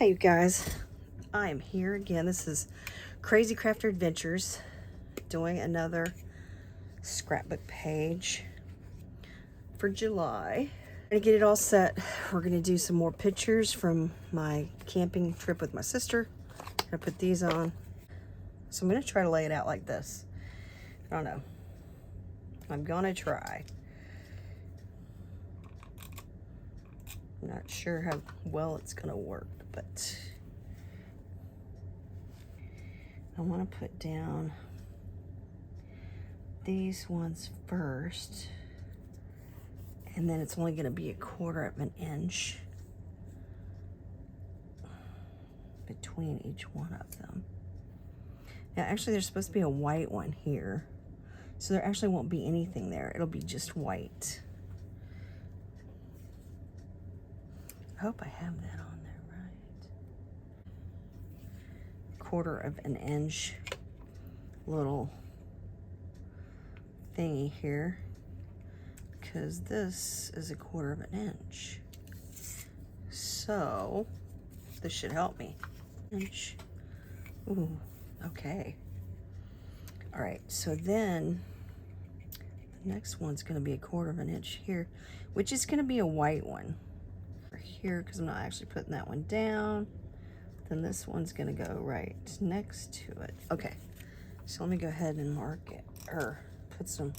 Hey you guys, I am here again. This is Crazy Crafter Adventures, doing another scrapbook page for July. I'm gonna get it all set. We're gonna do some more pictures from my camping trip with my sister. I'm gonna put these on. So I'm gonna try to lay it out like this. I don't know. I'm gonna try. I'm not sure how well it's gonna work, but I want to put down these ones first, and then it's only going to be 1/4 of an inch between each one of them. Now actually there's supposed to be a white one here, so there actually won't be anything there. It'll be just white. I hope I have that on there right. 1/4 of an inch little thingy here, because this is 1/4 of an inch. So this should help me. Inch. Ooh, okay. All right, so then the next one's gonna be 1/4 of an inch here, which is gonna be a white one here, because I'm not actually putting that one down. Then this one's gonna go right next to it. Okay, so let me go ahead and mark it, or put some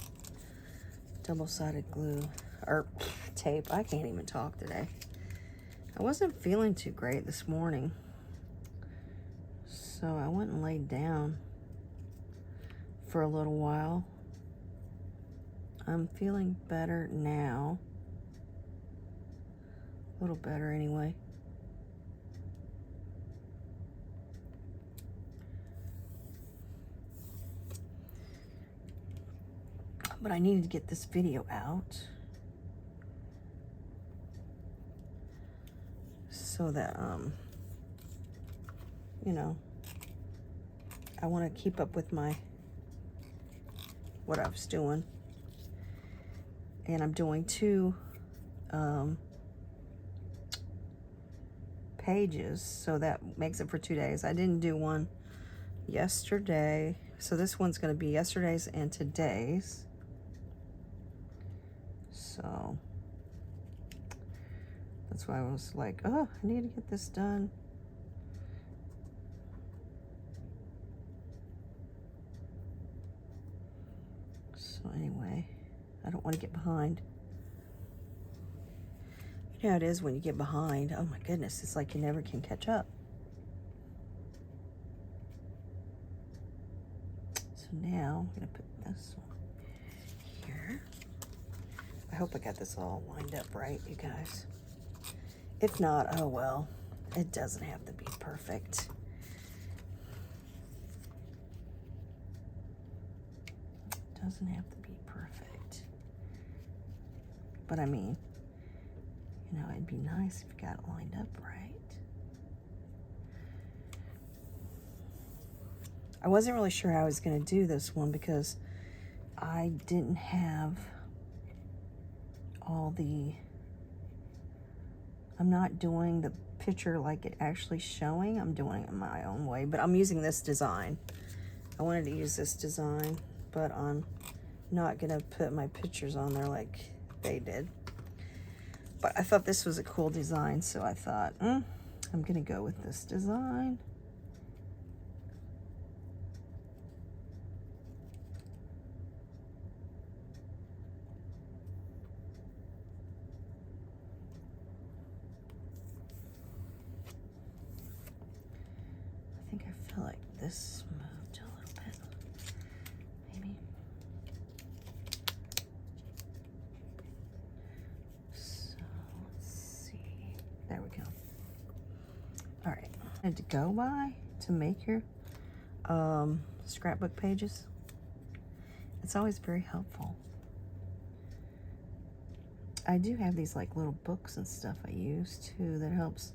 double-sided glue, or tape. I can't even talk today. I wasn't feeling too great this morning, so I went and laid down for a little while. I'm feeling better now. A little better anyway. But I needed to get this video out so that, you know, I want to keep up with what I was doing. And I'm doing 2 pages, so that makes it for 2 days. I didn't do one yesterday, so this one's going to be yesterday's and today's. So that's why I was like, oh, I need to get this done. So anyway, I don't want to get behind. You know how it is when you get behind. Oh my goodness, it's like you never can catch up. So now I'm going to put this one here. I hope I got this all lined up right, you guys. If not, oh well. It doesn't have to be perfect. It doesn't have to be perfect. But I mean, you know, it'd be nice if you got it lined up right. I wasn't really sure how I was going to do this one because I didn't have all the, I'm not doing the picture like it actually showing. I'm doing it my own way, but I'm using this design. I wanted to use this design, but I'm not gonna put my pictures on there like they did. But I thought this was a cool design, so I thought, I'm gonna go with this design. I think I feel like this moved a little bit, maybe. So let's see. There we go. All right. And to go by to make your scrapbook pages, it's always very helpful. I do have these like little books and stuff I use too that helps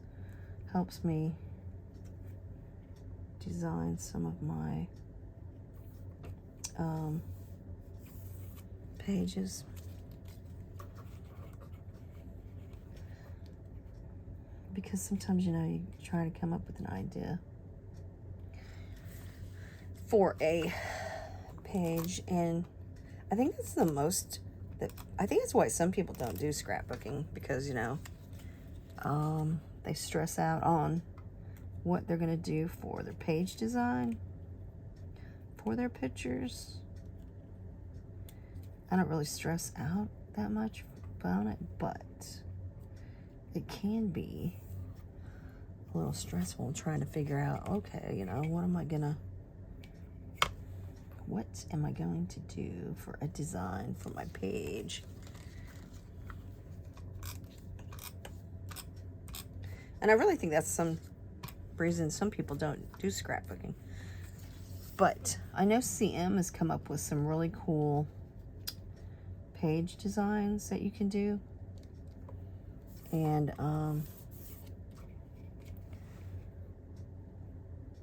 me design some of my pages. because sometimes, you know, you try to come up with an idea for a page, and I think that's the most that I think that's why some people don't do scrapbooking, because, you know, they stress out on what they're gonna do for their page design, for their pictures. I don't really stress out that much about it, but it can be a little stressful trying to figure out, okay, you know, what am I going to do for a design for my page? And I really think that's some reason some people don't do scrapbooking. But I know CM has come up with some really cool page designs that you can do, and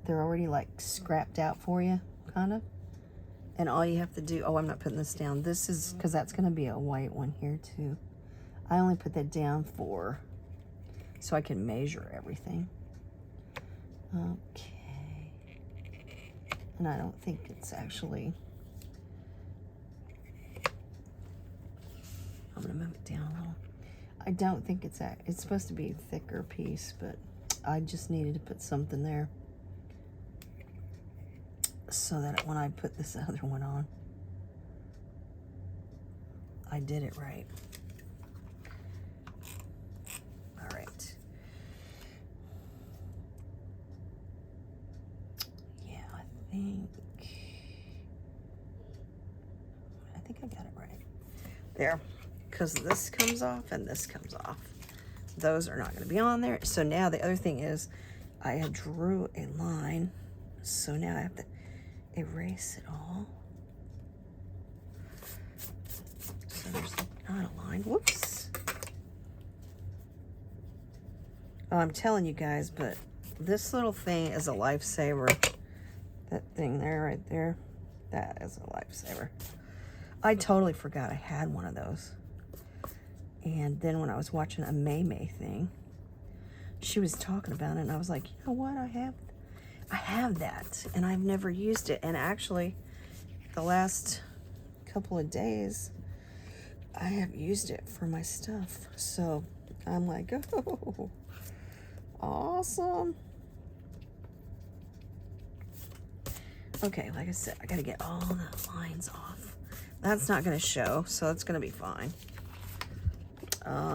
they're already like scrapped out for you, kind of, and all you have to do, oh, I'm not putting this down, this is because that's going to be a white one here too. I only put that down for so I can measure everything. Okay, and I don't think it's actually, I'm gonna move it down a little. I don't think it's supposed to be a thicker piece, but I just needed to put something there so that when I put this other one on, I did it right. All right. Yeah, I think I got it right. There. Because this comes off and this comes off. Those are not going to be on there. So now the other thing is I had drew a line. So now I have to erase it all. So there's not a line. Whoops. Oh, I'm telling you guys, but this little thing is a lifesaver. That thing there, right there, that is a lifesaver. I totally forgot I had one of those. And then when I was watching a May thing, she was talking about it, and I was like, you know what, I have that, and I've never used it. And actually, the last couple of days, I have used it for my stuff. So I'm like, oh, awesome. Okay, like I said, I gotta get all the lines off. That's not gonna show, so it's gonna be fine.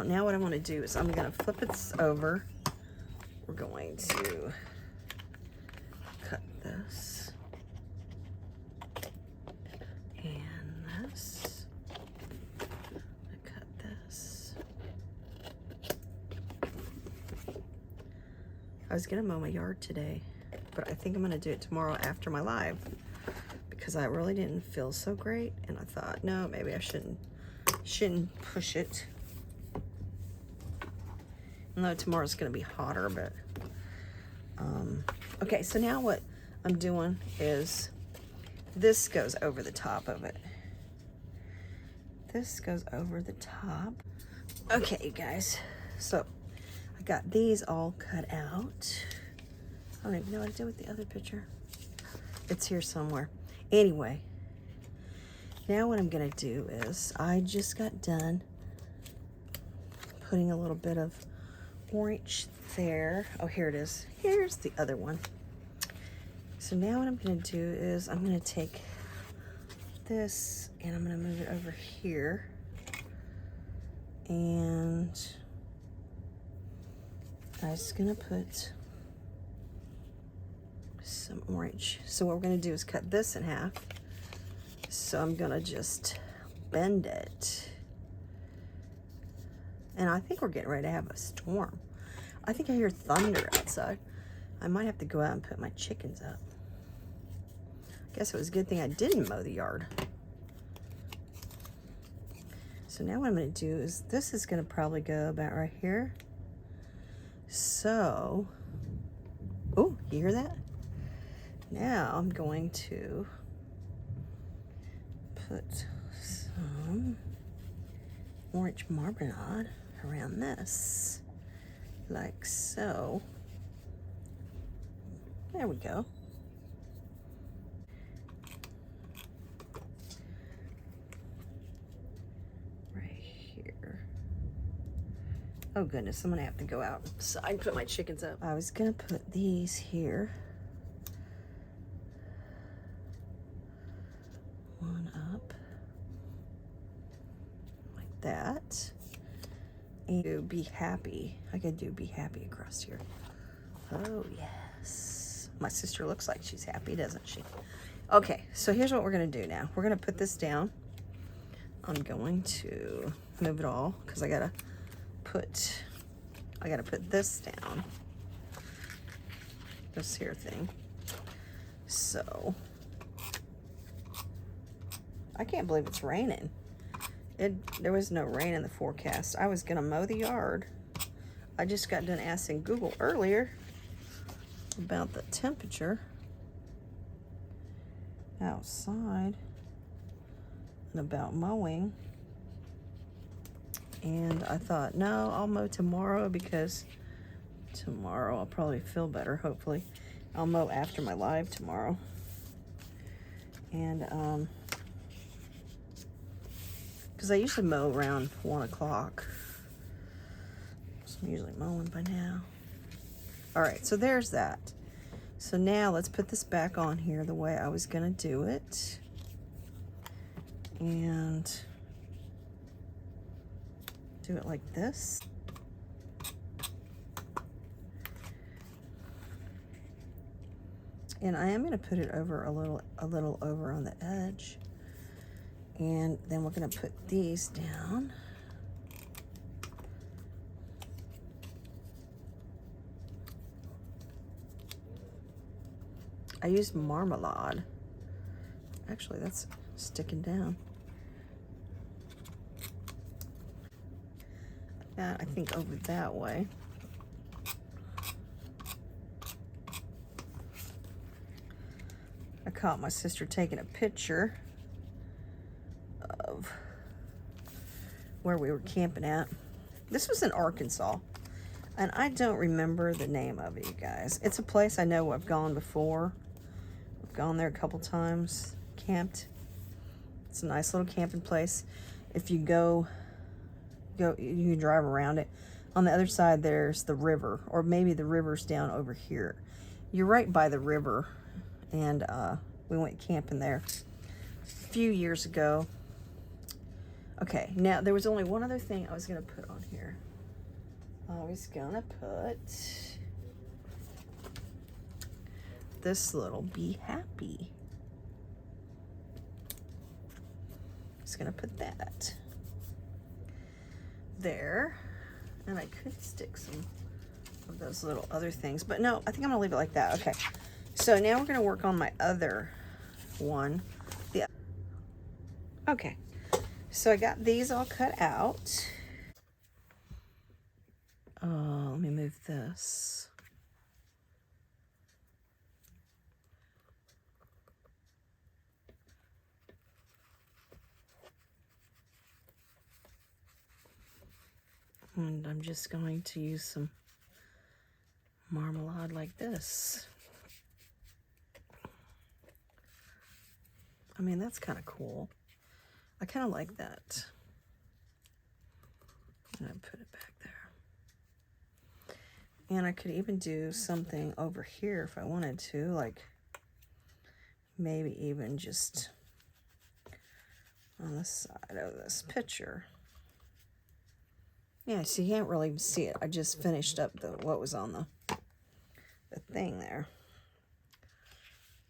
Now what I want to do is I'm going to flip this over. We're going to cut this and this. Cut this. I was going to mow my yard today, but I think I'm going to do it tomorrow after my live, because I really didn't feel so great, and I thought, no, maybe I shouldn't push it. No, tomorrow's going to be hotter, but okay, so now what I'm doing is this goes over the top of it. This goes over the top. Okay, you guys, so I got these all cut out. I don't even know what to do with the other picture. It's here somewhere. Anyway, now what I'm going to do is I just got done putting a little bit of orange there. Oh, here it is. Here's the other one. So now what I'm going to do is I'm going to take this and I'm going to move it over here, and I'm just going to put some orange. So what we're going to do is cut this in half. So I'm going to just bend it. And I think we're getting ready to have a storm. I think I hear thunder outside. I might have to go out and put my chickens up. I guess it was a good thing I didn't mow the yard. So now what I'm going to do is, this is going to probably go about right here. So, oh, you hear that? Now I'm going to put some orange marmalade around this. like so. There we go. Right here. Oh goodness, I'm gonna have to go outside and put my chickens up. I was gonna put these here. One up. Like that. And be happy. I could do be happy across here. Oh yes. My sister looks like she's happy, doesn't she? Okay, so here's what we're gonna do now. We're gonna put this down. I'm going to move it all because I gotta put this down. This here thing. So I can't believe it's raining. There was no rain in the forecast. I was gonna mow the yard. I just got done asking Google earlier about the temperature outside and about mowing. And I thought, no, I'll mow tomorrow because tomorrow I'll probably feel better, hopefully. I'll mow after my live tomorrow. And, because I usually mow around 1 o'clock. So I'm usually mowing by now. All right, so there's that. So now let's put this back on here the way I was gonna do it. And do it like this. And I am gonna put it over a little over on the edge. And then we're gonna put these down. I used marmalade. Actually, that's sticking down. That, I think, over that way. I caught my sister taking a picture of where we were camping at. This was in Arkansas, and I don't remember the name of it, you guys. It's a place I know I've gone before. I've gone there a couple times, camped. It's a nice little camping place. If you go, you can drive around it. On the other side, there's the river, or maybe the river's down over here. You're right by the river, and we went camping there a few years ago. Okay, now there was only one other thing I was gonna put on here. I was gonna put this little be happy. Just gonna put that there. And I could stick some of those little other things, but no, I think I'm gonna leave it like that. Okay, so now we're gonna work on my other one. Okay, so I got these all cut out. Let me move this. And I'm just going to use some marmalade like this. I mean, that's kind of cool. I kind of like that. And I put it back there. And I could even do something over here if I wanted to, like maybe even just on the side of this picture. Yeah, so you can't really see it. I just finished up what was on the thing there.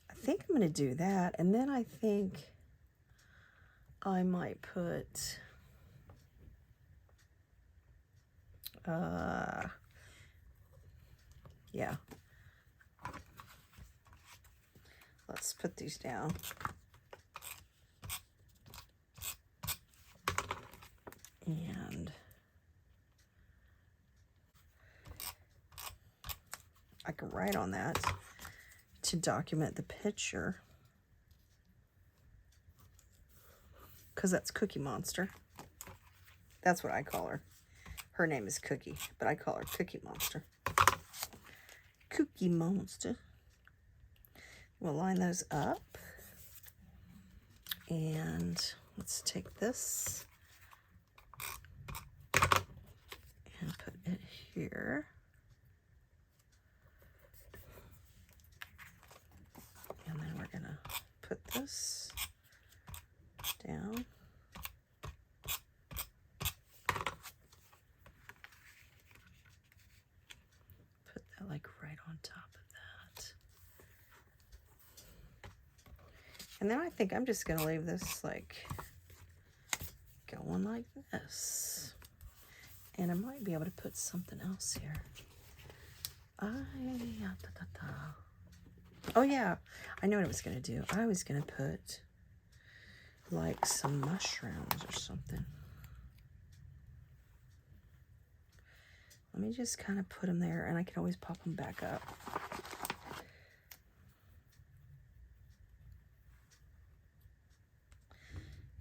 I think I'm going to do that. And then I think I might put yeah. Let's put these down. And I can write on that to document the picture, because that's Cookie Monster. That's what I call her. Her name is Cookie, but I call her Cookie Monster. Cookie Monster. We'll line those up. And let's take this and put it here. And then we're gonna put this down. Put that like right on top of that. And then I think I'm just gonna leave this like going like this. And I might be able to put something else here. Oh yeah, I know what I was gonna do. I was gonna put like some mushrooms or something. Let me just kind of put them there, and I can always pop them back up.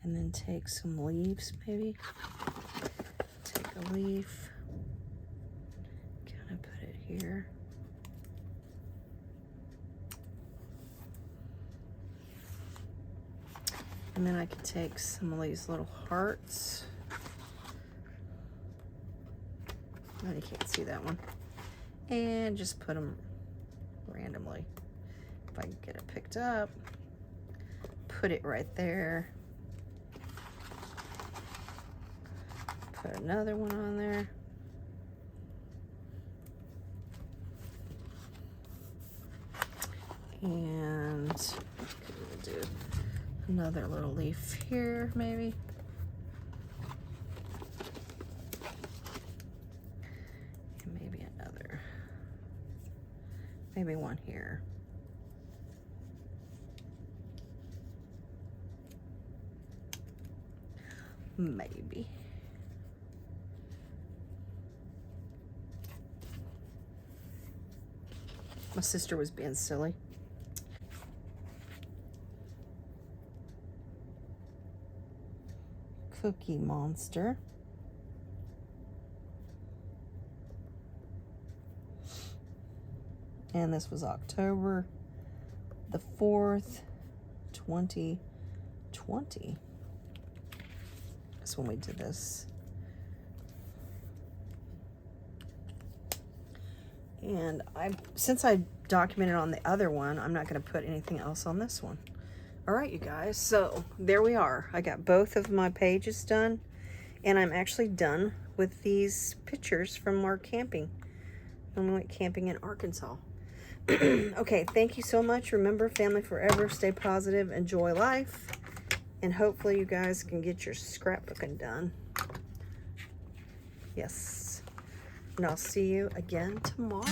And then take some leaves, maybe. Take a leaf, kind of put it here. And then I can take some of these little hearts. Oh, you can't see that one. And just put them randomly. If I can get it picked up, put it right there. Put another one on there. And we'll do another little leaf here, maybe. And maybe another. Maybe one here. Maybe. My sister was being silly. Cookie Monster. And this was October the 4th, 2020. That's when we did this. And since I documented on the other one, I'm not going to put anything else on this one. All right, you guys, so there we are. I got both of my pages done, and I'm actually done with these pictures from our camping when we went camping in Arkansas. Okay, thank you so much. Remember, family forever, stay positive, enjoy life, and hopefully you guys can get your scrapbooking done. Yes. And I'll see you again tomorrow.